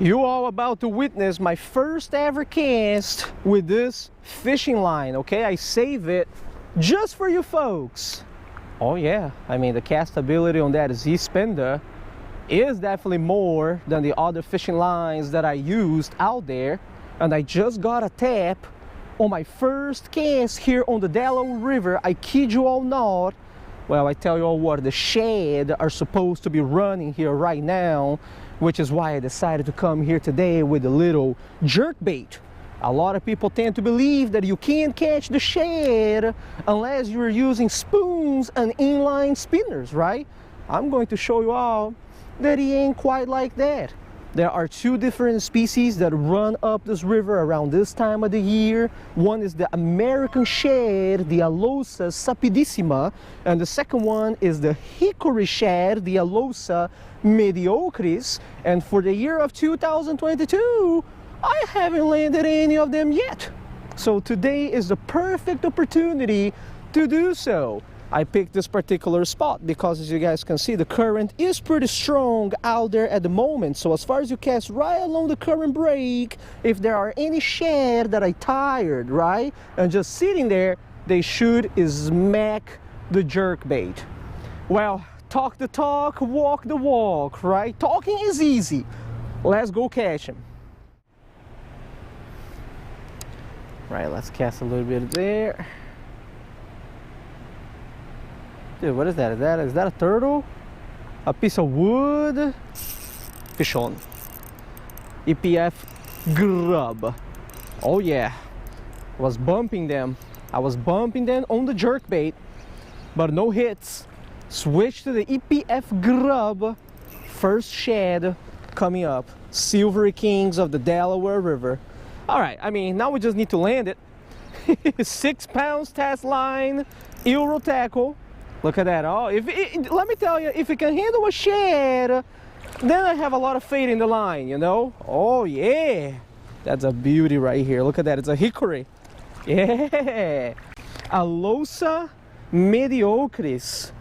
You all about to witness my first ever cast with this fishing line, okay? I save it just for you folks. Oh yeah, I mean the castability on that Acipenser is definitely more than the other fishing lines that I used out there. And I just got a tap on my first cast here on the Delaware River. I kid you all not. Well, I tell you all what, the shad are supposed to be running here right now, which is why I decided to come here today with a little jerk bait. A lot of people tend to believe that you can't catch the shad unless you're using spoons and inline spinners, right? I'm going to show you all that he ain't quite like that. There are two different species that run up this river around this time of the year. One is the American Shad, the Alosa sapidissima, and the second one is the Hickory Shad, the Alosa mediocris. And for the year of 2022, I haven't landed any of them yet. So today is the perfect opportunity to do so. I picked this particular spot because, as you guys can see, the current is pretty strong out there at the moment. So as far as you cast right along the current break, if there are any shad that I tired, right, and just sitting there, they should smack the jerk bait. Well, talk the talk, walk the walk, right? Talking is easy. Let's go catch him. Right, let's cast a little bit there. Dude, what is that? Is that a turtle? A piece of wood? Fish on. EPF grub. Oh yeah. I was bumping them. I was bumping them on the jerkbait, but no hits. Switch to the EPF grub. First shad coming up. Silvery Kings of the Delaware River. All right, I mean, now we just need to land it. 6 pounds test line, EuroTackle. Look at that. Oh, let me tell you, if it can handle a shad, then I have a lot of faith in the line, you know? Oh, yeah. That's a beauty right here. Look at that. It's a hickory. Yeah. Alosa mediocris.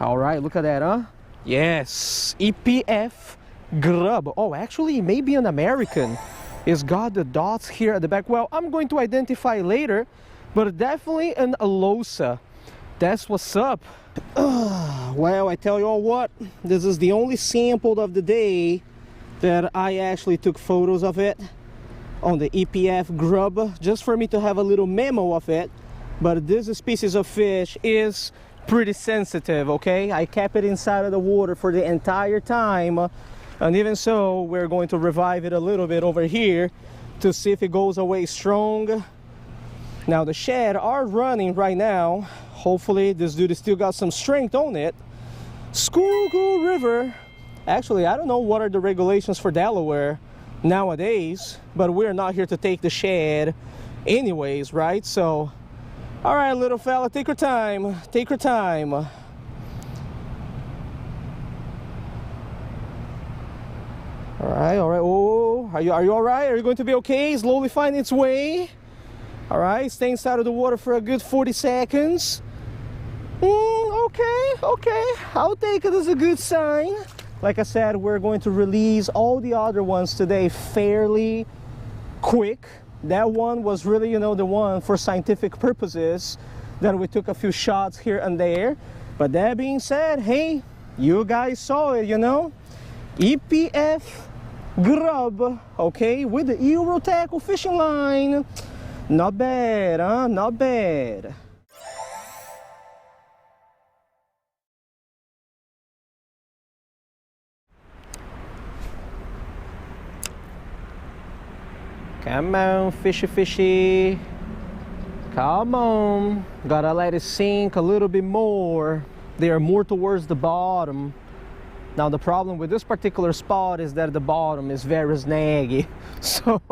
All right, look at that, huh? Yes. EPF grub. Oh, actually, it may be an American. It's got the dots here at the back. Well, I'm going to identify later, but definitely an Alosa. That's what's up. Well, I tell you all what, this is the only sample of the day that I actually took photos of it on the EPF grub, just for me to have a little memo of it. But this species of fish is pretty sensitive, okay? I kept it inside of the water for the entire time, and even so, we're going to revive it a little bit over here to see if it goes away strong. Now the shad are running right now. Hopefully this dude has still got some strength on it. Schuylkill River. Actually, I don't know what are the regulations for Delaware nowadays, but we're not here to take the shad anyways, right? So, all right, little fella, take your time. Take your time. All right, all right. Oh, are you all right? Are you going to be okay? Slowly finding its way. All right, stay inside of the water for a good 40 seconds. Okay, I'll take it as a good sign. Like I said, we're going to release all the other ones today fairly quick. That one was really, you know, the one for scientific purposes that we took a few shots here and there. But that being said, hey, you guys saw it, you know. EPF grub, okay, with the EuroTackle fishing line. Not bad, huh? Not bad. Come on, fishy, fishy. Come on. Gotta let it sink a little bit more. They are more towards the bottom. Now the problem with this particular spot is that the bottom is very snaggy. So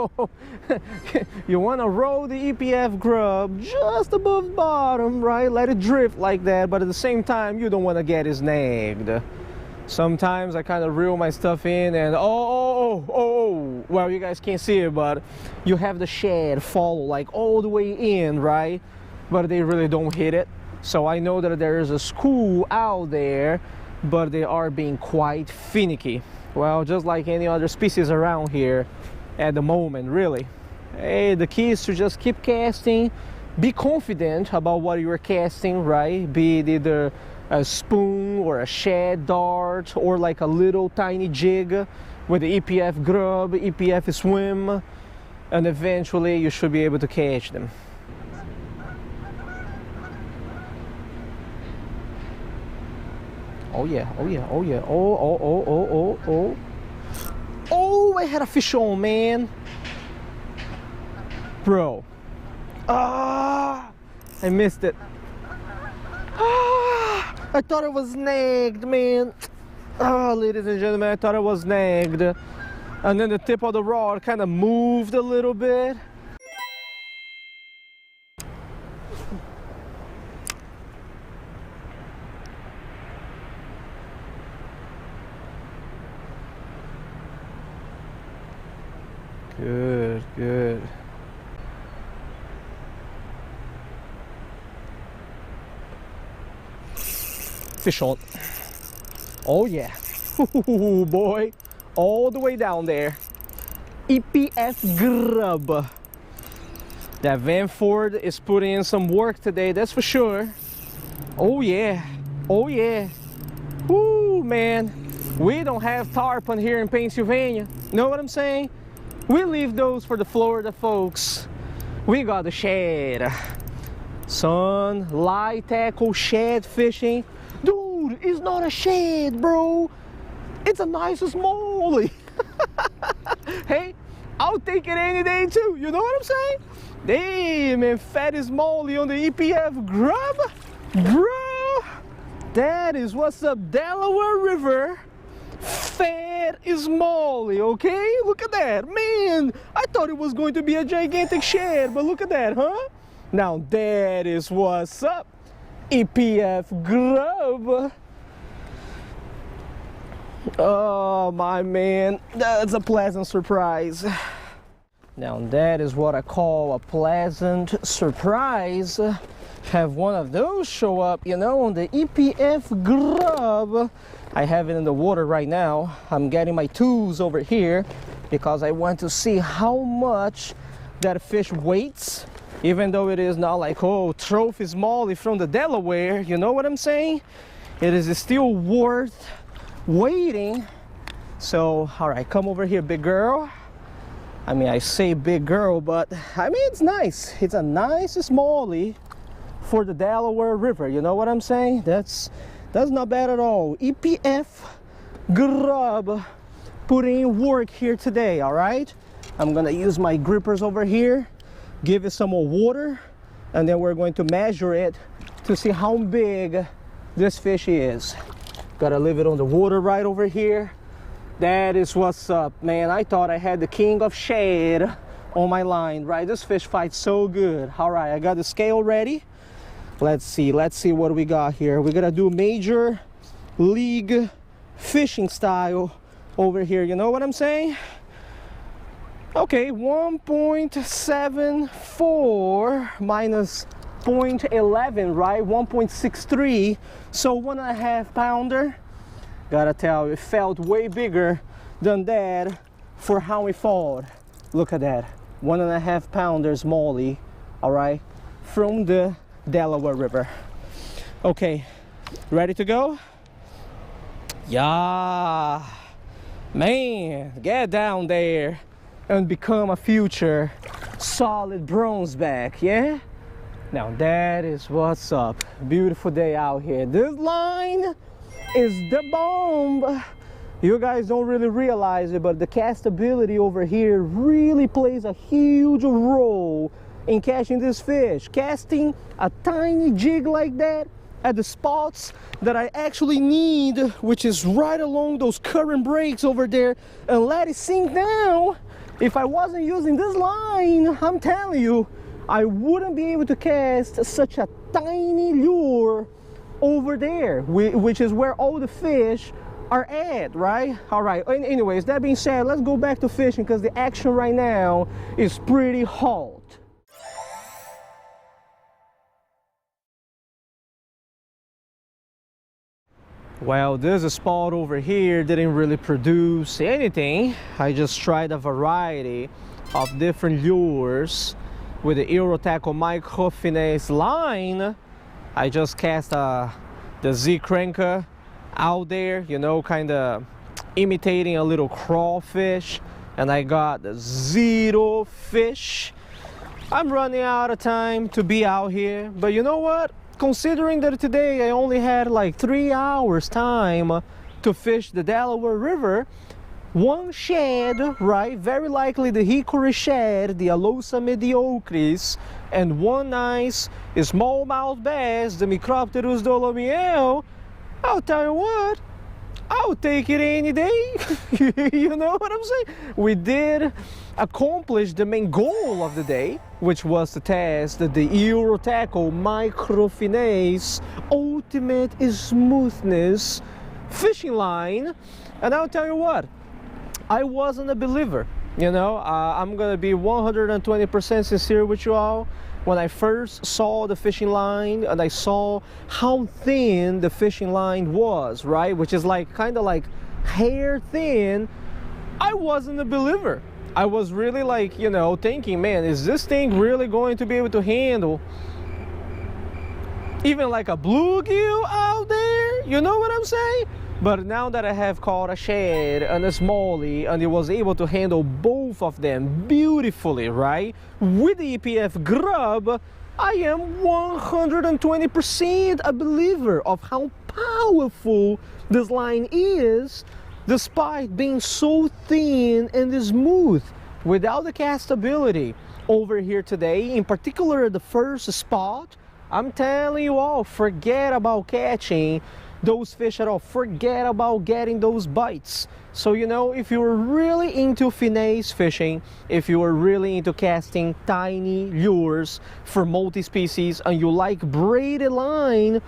you want to roll the EPF grub just above the bottom, right? Let it drift like that, but at the same time you don't want to get it snagged. Sometimes I kind of reel my stuff in and oh, well, you guys can't see it, but you have the shad follow like all the way in, right? But they really don't hit it. So I know that there is a school out there, but they are being quite finicky. Well, just like any other species around here at the moment, really. Hey, the key is to just keep casting, be confident about what you're casting, right? Be it either a spoon or a shad dart or like a little tiny jig with the EPF grub, EPF swim, and eventually you should be able to catch them. Oh yeah, oh yeah, oh yeah, oh. Oh, I had a fish on, man. Bro. Ah, I missed it. Ah, I thought it was snagged, man. Ah, ladies and gentlemen, I thought it was snagged. And then the tip of the rod kind of moved a little bit. Good, good. Fish on. Oh yeah. Ooh, boy. All the way down there. EPF grub. That Van Ford is putting in some work today, that's for sure. Oh yeah. Oh yeah. Woo, man. We don't have tarpon here in Pennsylvania. Know what I'm saying? We leave those for the Florida folks. We got the shad. Son, light tackle shad fishing. Dude, it's not a shad, bro. It's a nice smallie. Hey, I'll take it any day too. You know what I'm saying? Damn, man, fat smallie on the EPF grub. Bro, that is what's up, Delaware River. Fat smallie, okay? Look at that, man. I thought it was going to be a gigantic shad, but look at that, huh? Now that is what's up, EPF grub. Oh my man, that's a pleasant surprise. Now that is what I call a pleasant surprise. Have one of those show up, you know, on the EPF grub. I have it in the water right now. I'm getting my tools over here because I want to see how much that fish weighs, even though it is not like, oh, trophy smallie from the Delaware, you know what I'm saying? It is still worth waiting. So, all right, come over here, big girl. I mean, I say big girl, but I mean, it's nice. It's a nice smallie for the Delaware River, you know what I'm saying? That's not bad at all. EPF grub putting in work here today, all right? I'm gonna use my grippers over here, give it some more water, and then we're going to measure it to see how big this fish is. Gotta leave it on the water right over here. That is what's up, man. I thought I had the king of shad on my line, right? This fish fights so good. All right, I got the scale ready. Let's see what we got here. We're gonna do major league fishing style over here, you know what I'm saying? Okay, 1.74 minus 0.11, right? 1.63, so 1.5 pounder. Gotta tell you, it felt way bigger than that for how it fought. Look at that, 1.5 pounder smallie, all right, from the Delaware River. Okay, ready to go? Yeah, man, get down there and become a future solid bronzeback, yeah? Now that is what's up. Beautiful day out here. This line is the bomb. You guys don't really realize it, but the castability over here really plays a huge role in catching this fish. Casting a tiny jig like that at the spots that I actually need, which is right along those current breaks over there, and let it sink down. If I wasn't using this line, I'm telling you, I wouldn't be able to cast such a tiny lure over there, which is where all the fish are at, right? All right, anyways, that being said, let's go back to fishing because the action right now is pretty hot. Well, this spot over here didn't really produce anything. I just tried a variety of different lures with the EuroTackle Micro Finesse line. I just cast the Z-cranker out there, you know, kind of imitating a little crawfish, and I got 0 fish. I'm running out of time to be out here, but you know what? Considering that today I only had like 3 hours time to fish the Delaware River, one shad, right, very likely the Hickory Shad, the Alosa mediocris, and one nice smallmouth bass, the Micropterus dolomiel, I'll tell you what, I'll take it any day. You know what I'm saying? We did accomplish the main goal of the day, which was to test the EuroTackle Micro Finesse Ultimate Smoothness fishing line. And I'll tell you what, I wasn't a believer. You know, I'm gonna be 120% sincere with you all. When I first saw the fishing line and I saw how thin the fishing line was, right, which is like kind of like hair thin, I wasn't a believer. I was really like, you know, thinking, man, is this thing really going to be able to handle even like a bluegill out there? You know what I'm saying? But now that I have caught a shad and a smallie, and it was able to handle both of them beautifully, right, with the EPF grub, I am 120% a believer of how powerful this line is, despite being so thin and smooth. Without the castability over here today, in particular the first spot, I'm telling you all, forget about catching those fish at all. Forget about getting those bites. So, you know, if you're really into finesse fishing, if you are really into casting tiny lures for multi-species, and you like braided line,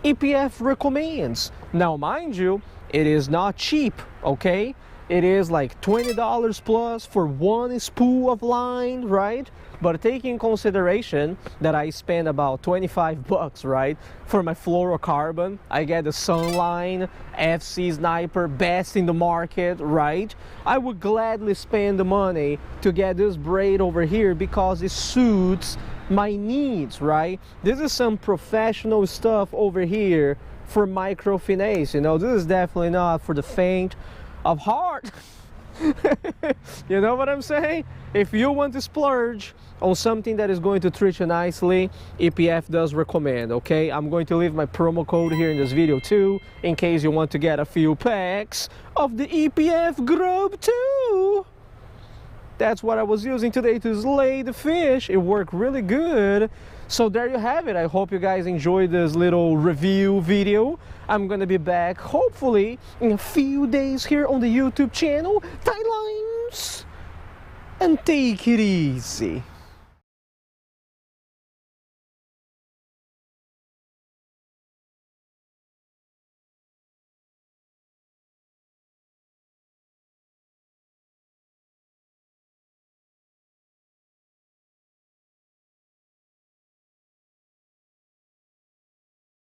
EPF recommends. Now, mind you, it is not cheap, okay? It is like $20 plus for one spool of line, right? But take in consideration that I spend about 25 bucks, right, for my fluorocarbon. I get the Sunline FC Sniper, best in the market, right? I would gladly spend the money to get this braid over here because it suits my needs, right? This is some professional stuff over here for micro finesse. You know, this is definitely not for the faint of heart. You know what I'm saying? If you want to splurge on something that is going to treat you nicely, EPF does recommend, okay? I'm going to leave my promo code here in this video too, in case you want to get a few packs of the EPF grub too. That's what I was using today to slay the fish. It worked really good. So there you have it. I hope you guys enjoyed this little review video. I'm gonna be back hopefully in a few days here on the YouTube channel. Tight lines and take it easy.